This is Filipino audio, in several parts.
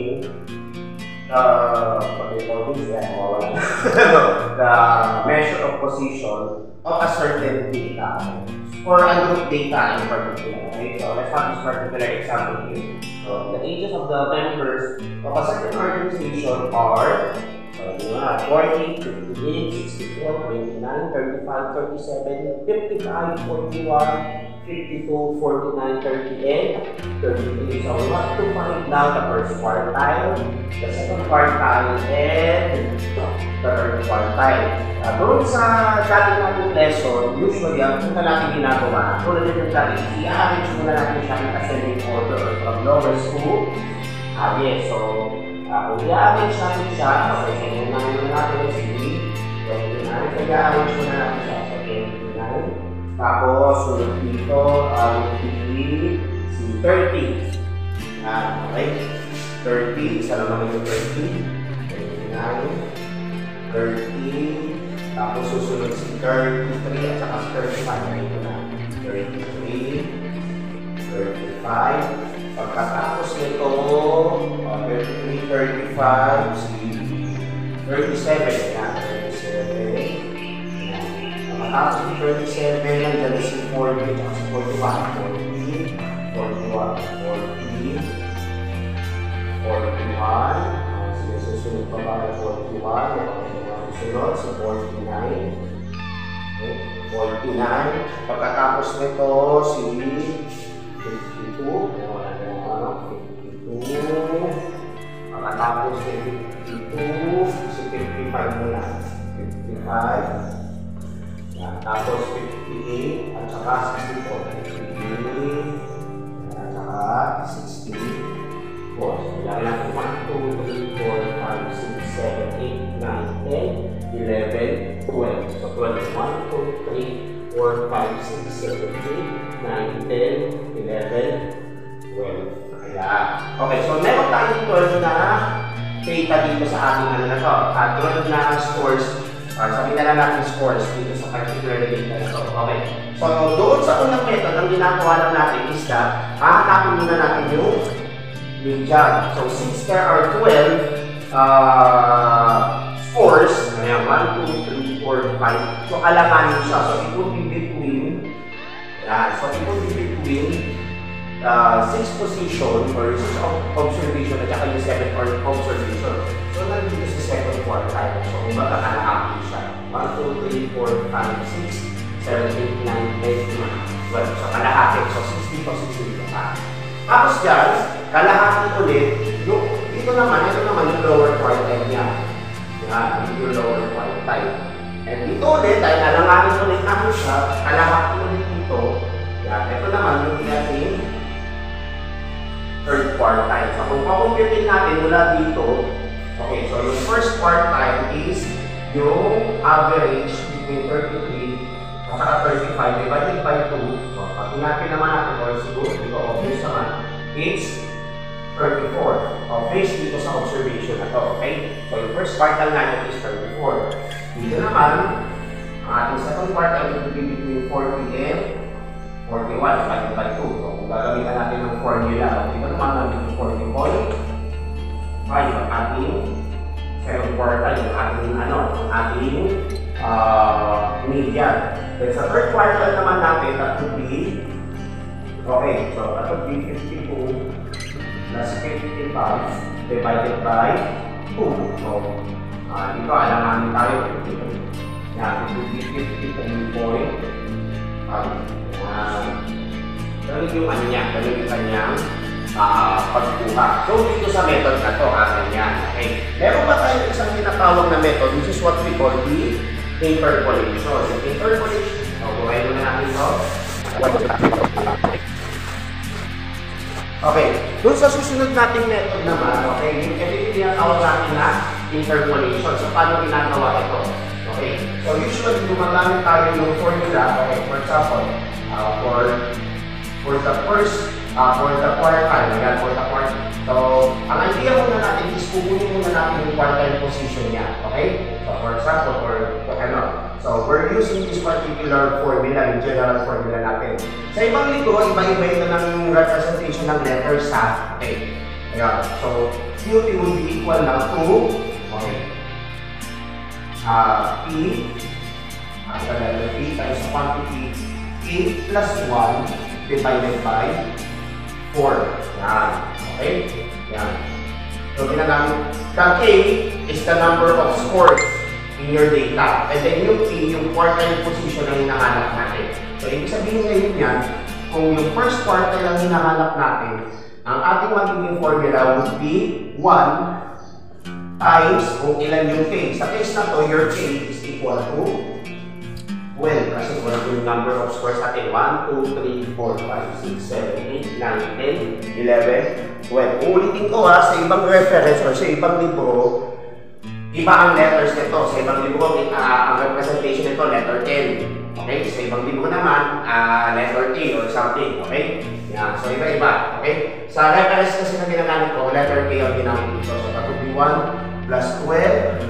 assuming what they call this, the measure of position of a certain data or a group data in particular. Okay? So let's have this particular example here. So the ages of the members of a certain organization are 40, 58, 64, 29, 35, 37, 55, 41, 52, 49, 30, and 33. So we want to find now the first quartile, the second quartile, and the third quartile. Doon sa dating natin lesson, usually ang punta natin ginagawa, tulad ng dati, i-arrange muna natin siya in ascending order from lowest to highest. So, kung i-arrange natin siya, okay, so unahin muna natin yung sige. So, i-arrange muna natin siya. Okay, 29. Tapos, sunod dito, si 30. Okay, 30, isa naman yung 30. 29, 30. Tapos susunod si 33 at saka si 35. Ito na. 33, 35. Pagkatapos nito, 33, 35, si 37. Yan, 37. Pagkatapos si 37, nandiyan si 40 at si 41. 40, 41, 40, 41. Sige, susunod pa ba na 41. Sunod sa 49. Okay, 49. Pagkatapos nito, si 52. 52. Pagkatapos si 52, si 55 muna. 55. Tapos 58 at saka 64. 58 at saka 64. Kailangan natin 1, 2, 3, 4, 5, 6, 7, 8, 9, 10, 11, 12. So 12, 1, 2, 3, 4, 5, 6, 7, 8, 9, 10, 11, 12. Ayan. Okay, so meron tayong 12 na data dito sa ating ano na to. 12 na scores. Sabihin na lang natin scores dito sa particular data na to. Okay. So doon sa unang method, ang ginagawa lang natin is that hahanapin muna natin yung median. So since there are 12 scores, ayan, 1, 2, 3, 4, 5. So alanganin siya. So it would be between, so it would be between 6th position or 6th observation at saka yung 7th observation. So nandito sa second quartile. So kumbaga kalahati siya. 1, 2, 3, 4, 5, 6, 7, 8, 9, 10, 12. So kalahati. So 6 dito, 6 dito. Tapos dyan, kalahati ulit, ito naman yung lower quartile niya. Yan, ito yung lower quartile. And dito ulit, dahil alanganin ulit natin siya, kalahati ulit dito. Yan, ito naman yung ating third quartile. So kung pakumputin natin mula dito, okay, so yung first quartile is yung average between 33 at saka 35 divided by 2. So pag hinapin naman natin, or siguro dito obvious naman, it's 34. Based dito sa observation na to, okay? So yung first quartile natin is 34. Dito naman, ang ating second quartile will be between 40 and 41 divided by 2. So kung gagamitan natin ng formula, dito naman natin 40.5 ang ating second quartile, yung ating median. Then sa third quartile naman natin, that would be, okay, so that would be 52 plus 55 divided by 2. So dito alanganin tayo. Yan, it would be 52.5. Ganun yung ano niya, ganun yung kanyang pagkuha. So dito sa method na to, ganyan. Okay. Meron pa tayo isang tinatawag na method, which is what we call the interpolation. So interpolation, buhay muna natin ito. Okay, dun sa susunod nating method naman, okay, yung tinatawag natin na interpolation. So paano ginagawa ito? Okay, so usually gumagamit tayo ng formula, okay, for example, for the quartile, yan, for the quartile. So, ang idea muna natin is kukunin muna natin yung quartile position niya, okay? So, for example, so we're using this particular formula, yung general formula natin. Sa ibang lito, iba-iba ito ng representation ng letters, ha? Okay. Ayan. So, QT will be equal now to, okay, P, the letter P times quantity A plus 1 divided by 4. Yan. Okay? Yan. So, ginagamit. The A is the number of scores in your data. And then yung P, yung quartile position na hinahanap natin. So, ibig sabihin ngayon yan, kung yung first quartile ang hinahanap natin, ang ating magiging formula would be 1 times kung ilan yung K. Sa case na to, your K is equal to 12. Kasi wala yung number of scores natin. 1, 2, 3, 4, 5, 6, 7, 8, 9, 10, 11, 12. Ulitin ko ha, sa ibang reference or sa ibang libro, iba ang letters nito. Sa ibang libro, ang representation nito, letter N. Okay? Sa ibang libro naman, letter K or something. Okay? Yan. So, iba-iba. Okay? Sa reference kasi na ginagamit ko, letter K ang ginamit dito. So, that would be 1 plus 12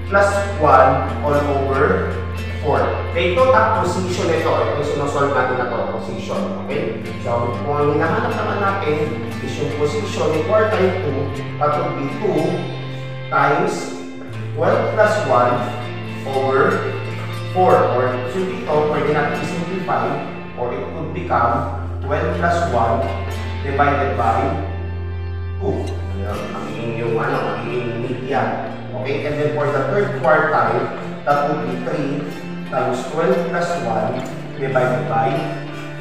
plus 1 all over 4. Okay, ito ang position nito. Ito yung sinusolve natin na ito, position. Okay? So, kung ang hinahanap naman natin is yung position ni quartile 2, that would be 2 times 12 plus 1 over 4. Or so dito, pwede natin i-simplify or it could become 12 plus 1 divided by 2. Magiging yung magiging median. Okay, and then for the third quartile, that would be 3 times 12 plus 1 divided by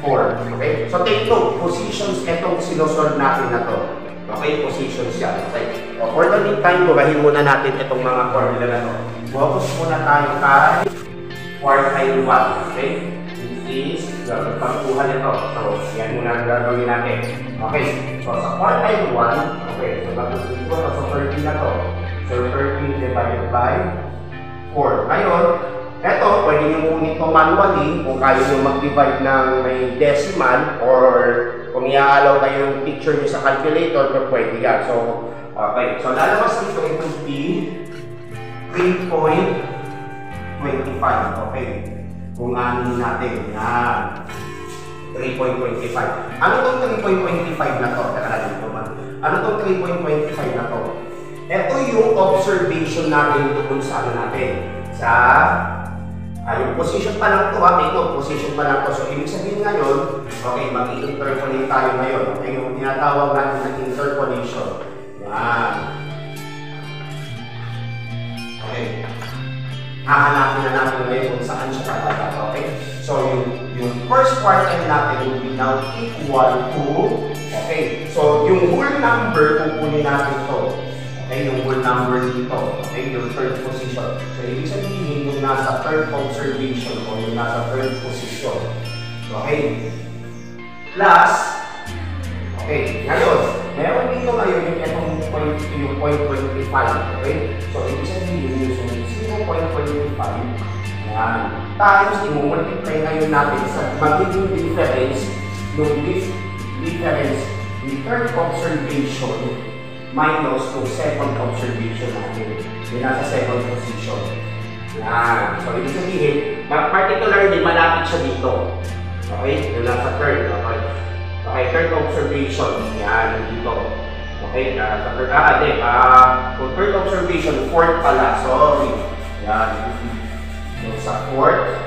4. Okay? So take note, positions itong sinusolve natin na to. Okay? Positions yan. Okay? So, for the meantime, bugahin muna natin itong mga formula na to. Focus muna tayo kay quartile 1. Okay? This is pagkuha nito. So, yan muna ang gagawin natin. Okay? So, sa quartile 1, okay, so gagawin ko, so 13 na to. So, 13 divided by 4. Ngayon, eto, pwede nyo kunin ito manually kung kaya nyo mag-divide ng may decimal or kung i-allow kayo yung picture nyo sa calculator, pwede yan. So, okay. So, lalabas dito, it would be 3.25. Okay. Kung anin natin. Yan. 3.25. Ano itong 3.25 na to? Ano itong 3.25 na to? Ito yung observation natin doon sa ano natin. Sa yung position pa lang ito, ito, position pa lang ito. So, ibig sabihin ngayon, okay, mag-interpolate tayo ngayon. Okay, yung tinatawag natin na interpolation. Yan. Okay. Hahanapin na natin ngayon kung saan siya kapag. Okay? So, yung first quartile natin will be now equal to, okay, so yung whole number, kukunin natin ito. Okay, yung whole number dito. Okay, yung third position. So, ibig sabihin yung nasa third observation o yung nasa third position. Okay? Plus, okay, ngayon, meron dito ngayon yung yung 0.25. Okay? So, ibig sabihin yung 0.25. Yan. Times, i-multiply ngayon natin sa magiging difference yung difference in third observation minus yung second observation natin. Yung nasa second position. Yan. So, ibig sabihin, particularly malapit siya dito. Okay? Yung nasa third. Okay? Okay, third observation. Yan, dito. Okay? Sa third, kung third observation, fourth pala. Sorry. Yan. Yung sa fourth,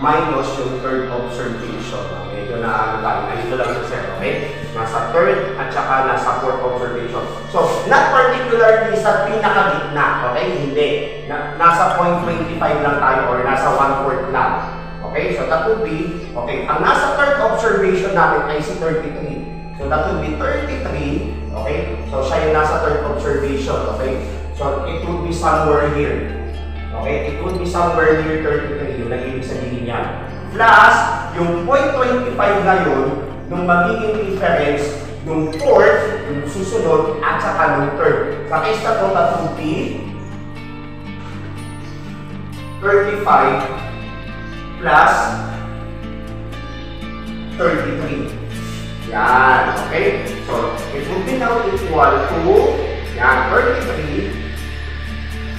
minus yung third observation. Okay, ito na tayo. Ito lang sa set, okay? Nasa third at saka nasa fourth observation. So, not particularly sa pinakagitna, okay? Hindi. Nasa 0.25 lang tayo or nasa 1/4 lang. Okay, so that would be, okay, ang nasa third observation natin ay si 33. So, that would be 33, okay? So, siya yung nasa third observation, okay? So, it would be somewhere here. Okay? It would be somewhere near 33. Yung nag-ibig sabihin yan. Plus, yung 0.25 ngayon, nung magiging difference, nung fourth, yung susunod, at saka nung third. Sa case na ito, that would be 35 plus 33. Yan. Okay? So, it would be now equal to, yan, 33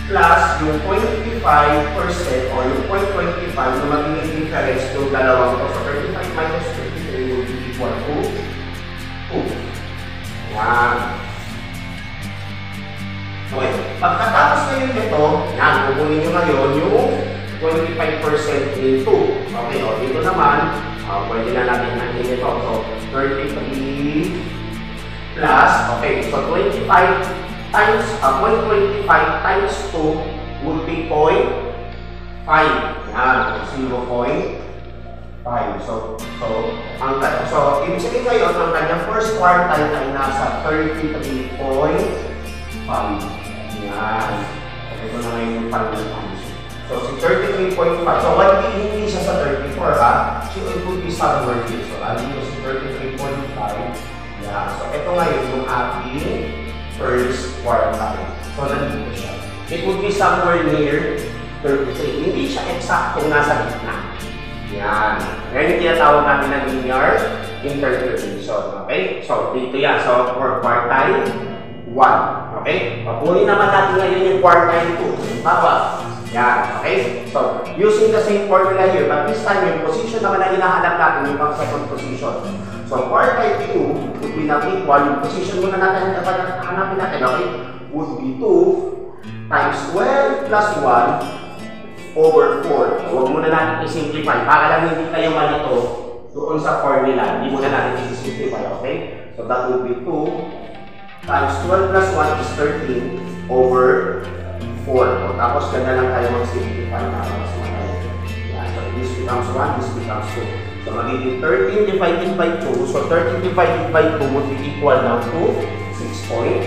plus yung 0.25% or yung 0.25 na magiging difference yung dalawang ito. So, 35 minus 33 will be equal to Yan. Okay. Pagkatapos ngayon nito, yan, kukunin nyo ngayon yung 25% nito. Okay, o dito naman, pwede na natin natin ito. So, 33 plus, okay, so 25 times, 0.25 times 2 would be 0.5. Yan, 0.5. So, ibig sabihin ngayon, ang kanyang first quartile ay nasa 33.5. Yan. Ito na ngayon yung final answer. So, si 33.5. So, hindi siya sa 34, ha? So, it would be somewhere here. So, dito si 33.5. Yan. So, ito ngayon yung ating first quartile. So, nandito siya. It would be somewhere near 33. Hindi siya eksaktong nasa gitna. Yan. Ngayon yung tinatawag natin na linear interpolation. Okay? So, dito yan. So, for quartile 1. Okay? Papunin naman natin ngayon yung quartile 2. Bawa. Yan. Okay? So, using the same formula here, but this time yung position naman na hinahanap natin yung second position. So, quartile 2 would be not equal. Yung position muna natin hanapin natin, okay? Would be 2 times 12 plus 1 over 4. Huwag muna natin i-simplify. Para lang hindi kayo malito doon sa formula. Hindi muna natin i-simplify, okay? So, that would be 2 times 12 plus 1 is 13 over 4. O, tapos ganda lang tayo mag-simplify na mas madali. Yeah, so, this becomes 1, this becomes 2. So, magiging 13 divided by 2. So, 13 divided by 2 would be equal now to 6.5.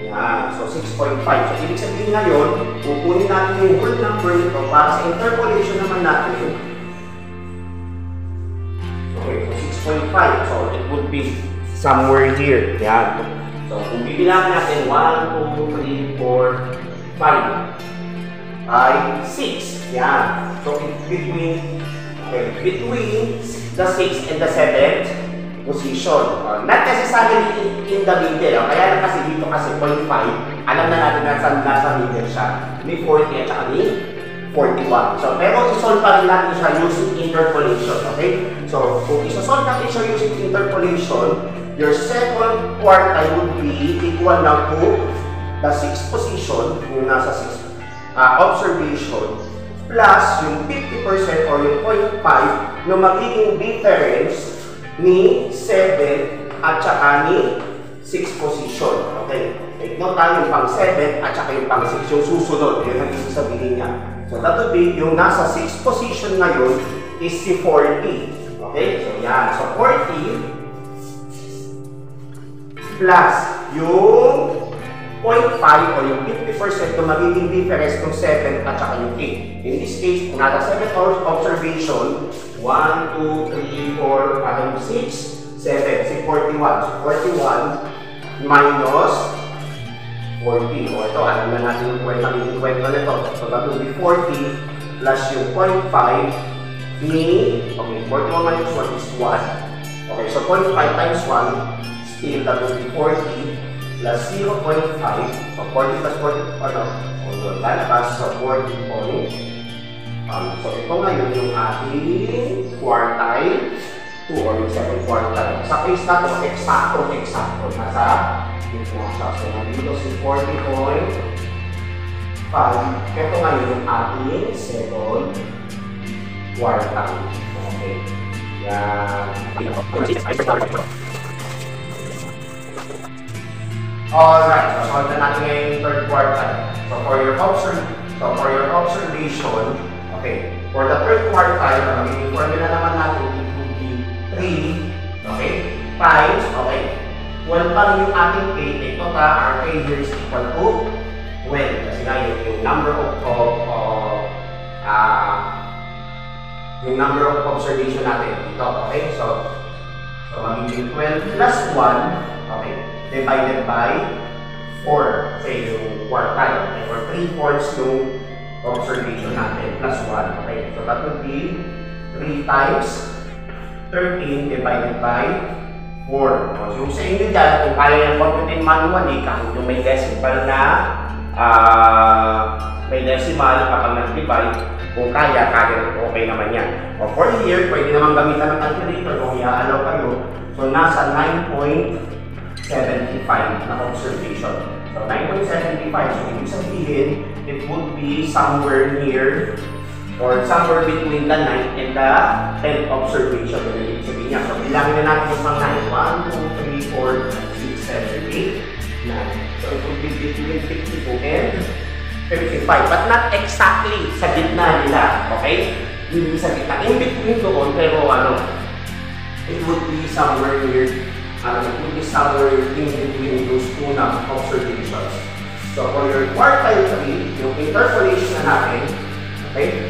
Yan. So, 6.5. So, ibig sabihin ngayon, pupunin natin yung whole number nito para sa interpolation naman natin. Okay, so 6.5. So, it would be somewhere here. Yan. So, kung bibilang natin 1, 2, 3, 4, 5, ay 6. Yan. So, between the 6th and the 7th position. Not necessarily in the middle. Kaya lang kasi dito kasi 0.5, alam na natin na nasa middle siya. May 40 at saka may 41. So, pero isolve pa rin natin siya using interpolation. Okay? So, kung isosolve natin siya using interpolation, your second quartile would be equal now to the 6th position, yung nasa 6th observation, plus yung 50% or yung 0.5 na magiging difference ni 7 at saka ni 6 position. Okay? Take note tayo yung pang 7 at saka yung pang 6. Yung susunod, yun ang ibig sabihin niya. So, that would be yung nasa 6 position ngayon is si 40. Okay? So, yan. So, 40 plus yung 0.5 or yung 50% na magiging difference ng 7 at saka yung 8. In this case, kung nasa 7 observation, 1, 2, 3, 4, 5, 6, 7, si 41. So, 41 minus 40. O ito, alam na natin yung kwenta nito. So, that will be 40 plus yung 0.5 ni, okay, 41 minus 1 is 1. Okay, so 0.5 times 1, still that will be 40 plus 0.5. So, 40 plus 40, lalabas sa 40 point. So, ito ngayon yung ating quartile 2 or yung second quartile. Sa case na ito, eksakto. Nasa gitna siya. So, nandito si 40.5. Ito ngayon yung ating second quartile. Okay. Yan. Alright. So, solve na natin ngayon yung third quartile. So, for your observation, okay, for the third quartile, magiging formula naman natin, it would be 3, okay, times, okay, 12 pa rin yung ating K, ito our K here is equal to 12, kasi nga yung number of observation natin dito, okay, so magiging 12 plus 1, okay, divided by 4, say yung quartile, okay, or 3/4 yung observation natin, plus 1. Okay, so that would be 3 times 13 divided by 4. So yung sa inyo dyan, kung kaya yung computing manually, kahit yung may decimal na may decimal kapag nag-divide. Kung kaya, okay naman yan. O for here, pwede naman gamitan ng calculator kung i-allow kayo. So, nasa 9.75 na observation. So, 9.75. So, ibig sabihin, it would be somewhere near or somewhere between the 9th and the 10th observation. So, ibig sabihin niya. So, bilangin na natin yung pang 9. 1, 2, 3, 4, 5, 6, 7, 8, 9. So, it would be between 52 and 55, but not exactly sa gitna nila, okay? Hindi sa gitna. In between doon, pero it would be somewhere near, it would be somewhere in between those two na observations. So, for your quartile 3, yung interpolation na natin, okay?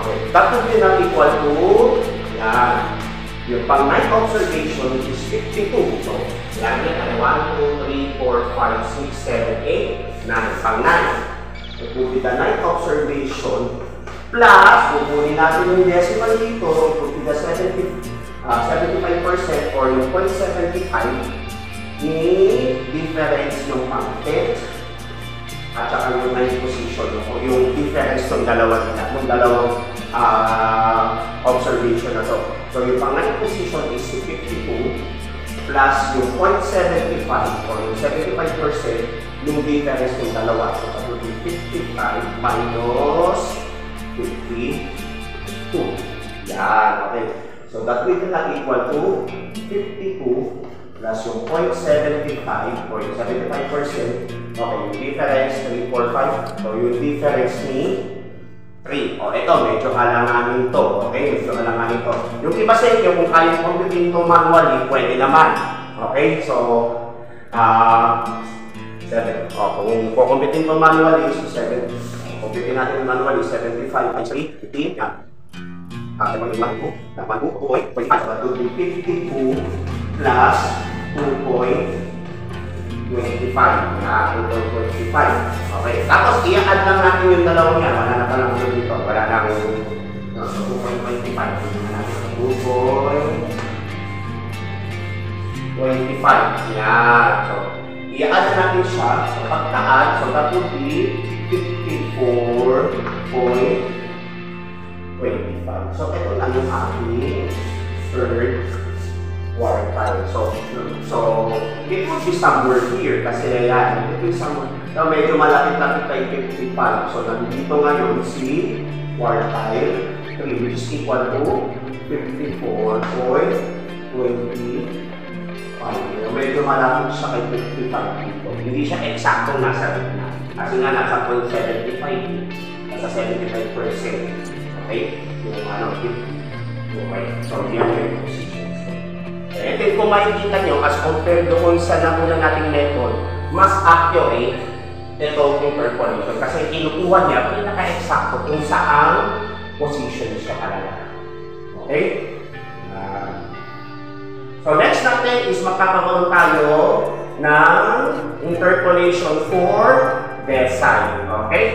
Okay, that would be not equal to, yan. Yung pang 9 observation is 52. So, yan yan. 1, 2, 3, 4, 5, 6, 7, 8, 9. Pang 9. It would be the 9th observation plus, kukunin natin yung decimal dito, it would be the 75% or yung 0.75 ni difference yung pang 10th at saka yung 9th position. Yung difference ng dalawang observation na to. So, yung pang 9th position is 52 plus yung 0.75 or yung 75% yung difference ng dalawa. So, that would be 55 minus 52. Yan, okay. So, that will not equal to 52 plus yung 0.75 or yung 75%. Okay, yung difference 345. So, yung difference ni 3. O, ito, medyo alanganin to. Okay, medyo alanganin to. Yung iba sa inyo, kung kayong computing to manually, pwede naman. Okay, so, 7. O, kung computing to manually, so 7. Computing natin manually, 75 times 3, 15. Yan. Naman po, 2.25. So, that would be 52 plus 2.25. Yan, 2.25. Okay, tapos i-add lang natin yung dalawang yan. Wala na palang ulo dito. Wala na yung 2.25. 2.25. Yan. So, i-add natin siya. So, pagka-add, so that would be 54.25. So, ito lang yung ating third quartile. So, it would be somewhere here kasi yan. It would be somewhere. So, medyo malapit-lapit kay 55. So, nandito ngayon si quartile 3 which is equal to 54.25. Medyo malapit siya kay 55 dito. Hindi siya eksaktong nasa gitna. Kasi nga nasa 0.75. Nasa 75%. Okay? Yung okay. So, yan yung positions. And then, kung makikita nyo, as compared doon sa nauna nating method, mas accurate itong interpolation. Kasi kinukuha niya, pinaka-eksakto kung saan position siya kalala. Okay? So, next natin is magkakaroon tayo ng interpolation for decile. Okay?